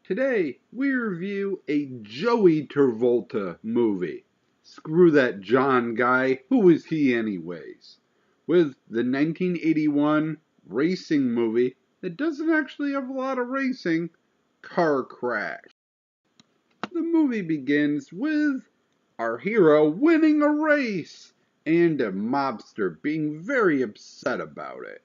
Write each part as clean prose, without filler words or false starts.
Today, we review a Joey Travolta movie. Screw that John guy, who is he anyways? With the 1981 racing movie that doesn't actually have a lot of racing, Car Crash. The movie begins with our hero winning a race and a mobster being very upset about it.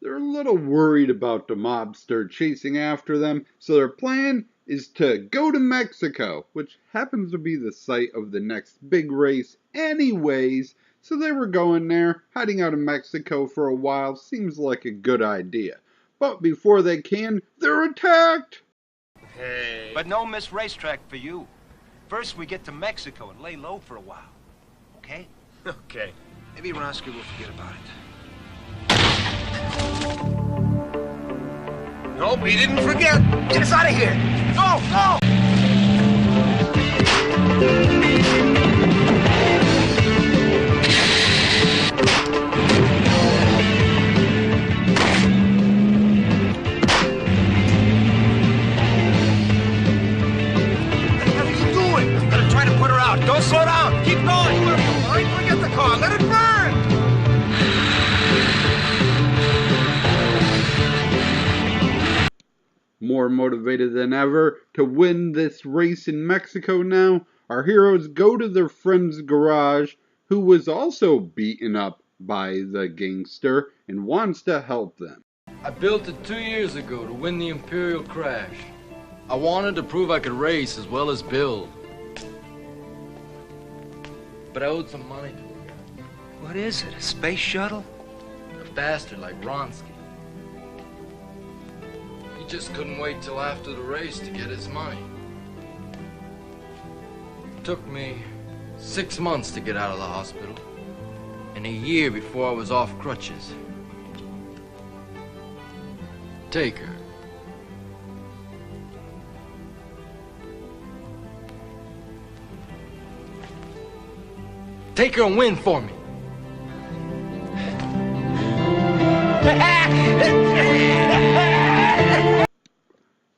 They're a little worried about the mobster chasing after them, so their plan is to go to Mexico, which happens to be the site of the next big race anyways, so they were going there. Hiding out in Mexico for a while seems like a good idea. But before they can, they're attacked! Hey. But no Miss Racetrack for you. First we get to Mexico and lay low for a while. Okay? Okay. Maybe Roscoe will forget about it. Nope, he didn't forget. Get us out of here! Go! Go! What are you doing? I'm gonna try to put her out. Don't slow down. Keep going. All right, forget the car. Let it burn. More motivated than ever to win this race in Mexico now, our heroes go to their friend's garage, who was also beaten up by the gangster and wants to help them. I built it 2 years ago to win the Imperial Crash. I wanted to prove I could race as well as build. But I owed some money to a guy. What is it, a space shuttle? A bastard like Ronsky. He just couldn't wait till after the race to get his money. It took me 6 months to get out of the hospital, and a year before I was off crutches. Take her. Take her and win for me.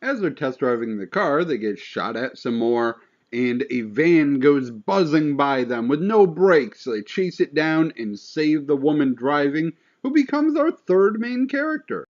As they're test driving the car, they get shot at some more, and a van goes buzzing by them with no brakes. So they chase it down and save the woman driving, who becomes our third main character.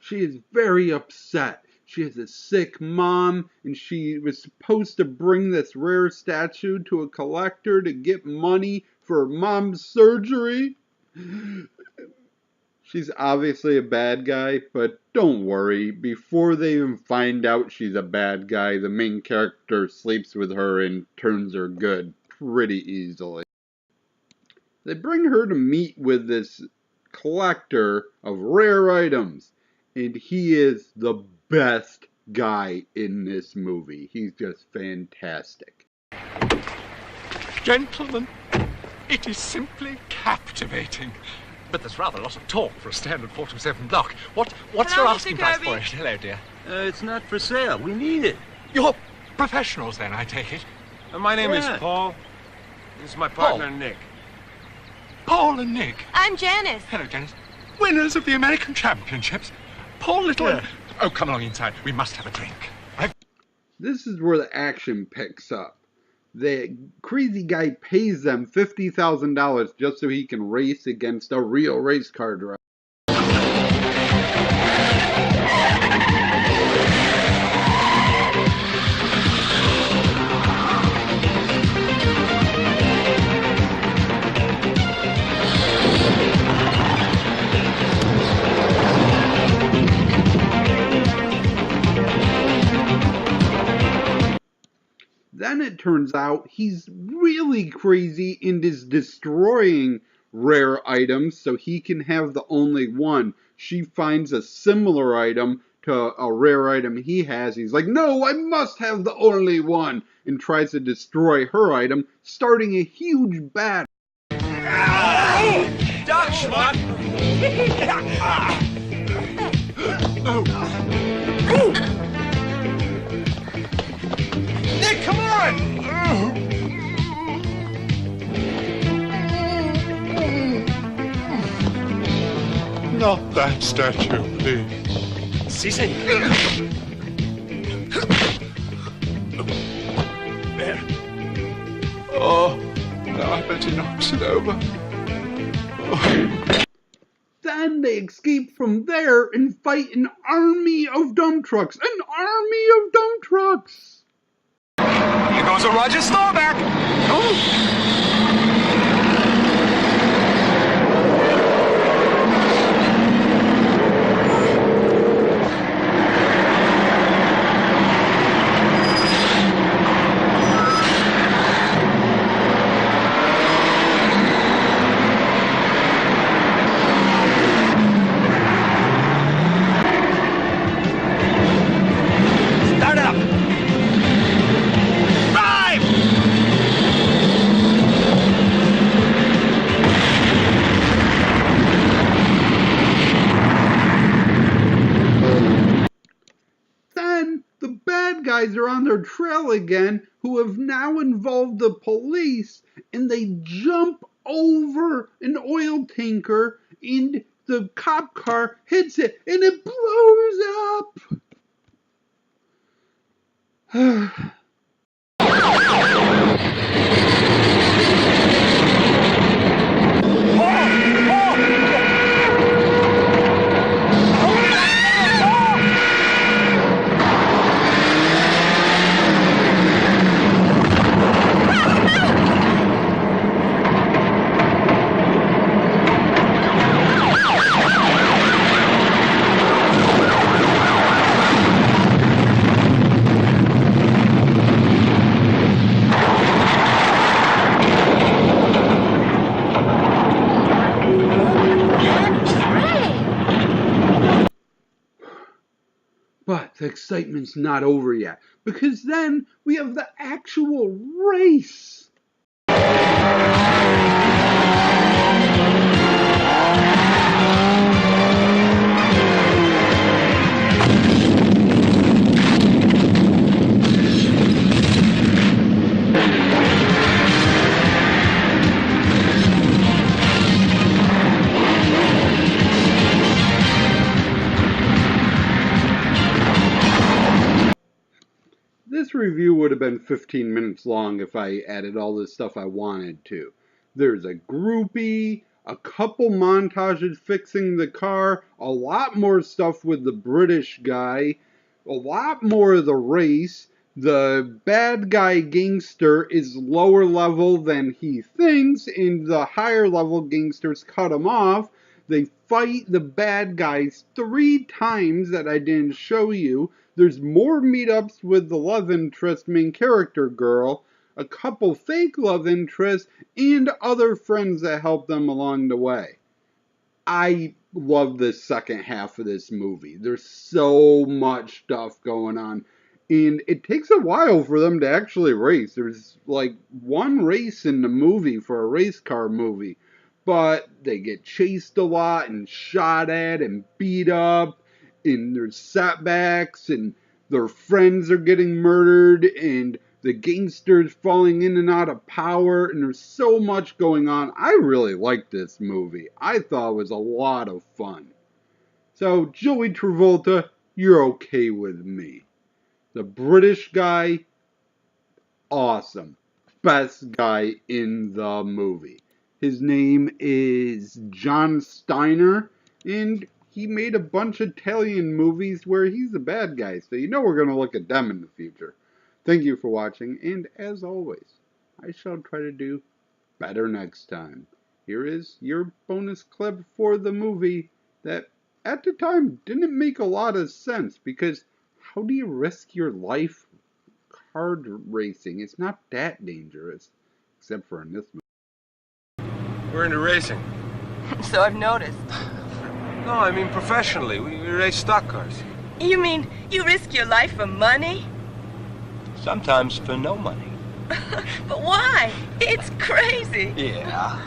She is very upset. She has a sick mom, and she was supposed to bring this rare statue to a collector to get money for her mom's surgery. She's obviously a bad guy, but don't worry. Before they even find out she's a bad guy, the main character sleeps with her and turns her good pretty easily. They bring her to meet with this collector of rare items. And he is the best guy in this movie. He's just fantastic. Gentlemen, it is simply captivating. But there's rather a lot of talk for a standard 427 block. What's your asking price for it? Hello, dear. It's not for sale. We need it. You're professionals then, I take it? My name is Paul. This is my partner, Paul. Nick. Paul and Nick. I'm Janice. Hello, Janice. Winners of the American Championships. Paul Little. Yeah. Oh, come along inside. We must have a drink. This is where the action picks up. The crazy guy pays them $50,000 just so he can race against a real race car driver. turns out he's really crazy and is destroying rare items so he can have the only one. She finds a similar item to a rare item he has. He's like, no, I must have the only one, and tries to destroy her item, starting a huge battle. Doc, schmuck! Nick, come on! Not that statue, please. Si, senor. There. Oh, now I bet he knocks it over. Then they escape from there and fight an army of dump trucks. An army of dump trucks! Here goes a Roger Staubach! Start up! Drive! Then the bad guys are on their trail again, who have now involved the police, and they jump over an oil tanker, and the cop car hits it, and it blows up. But the excitement's not over yet, because then we have the actual race. This review would have been 15 minutes long if I added all the stuff I wanted to. There's a groupie, a couple montages fixing the car, a lot more stuff with the British guy, a lot more of the race. The bad guy gangster is lower level than he thinks, and the higher level gangsters cut him off. They fight the bad guys 3 times that I didn't show you. There's more meetups with the love interest main character girl, a couple fake love interests, and other friends that help them along the way. I love the second half of this movie. There's so much stuff going on. And it takes a while for them to actually race. There's like one race in the movie for a race car movie. But they get chased a lot and shot at and beat up. And there's setbacks, and their friends are getting murdered, and the gangsters falling in and out of power, and there's so much going on. I really liked this movie. I thought it was a lot of fun. So, Joey Travolta, you're okay with me. The British guy, awesome. Best guy in the movie. His name is John Steiner, and he made a bunch of Italian movies where he's a bad guy, so you know we're going to look at them in the future. Thank you for watching, and as always, I shall try to do better next time. Here is your bonus clip for the movie that at the time didn't make a lot of sense, because how do you risk your life hard racing. It's not that dangerous, except for in this movie. We're into racing. So I've noticed. No, I mean professionally. We race stock cars. You mean you risk your life for money? Sometimes for no money. But why? It's crazy. Yeah.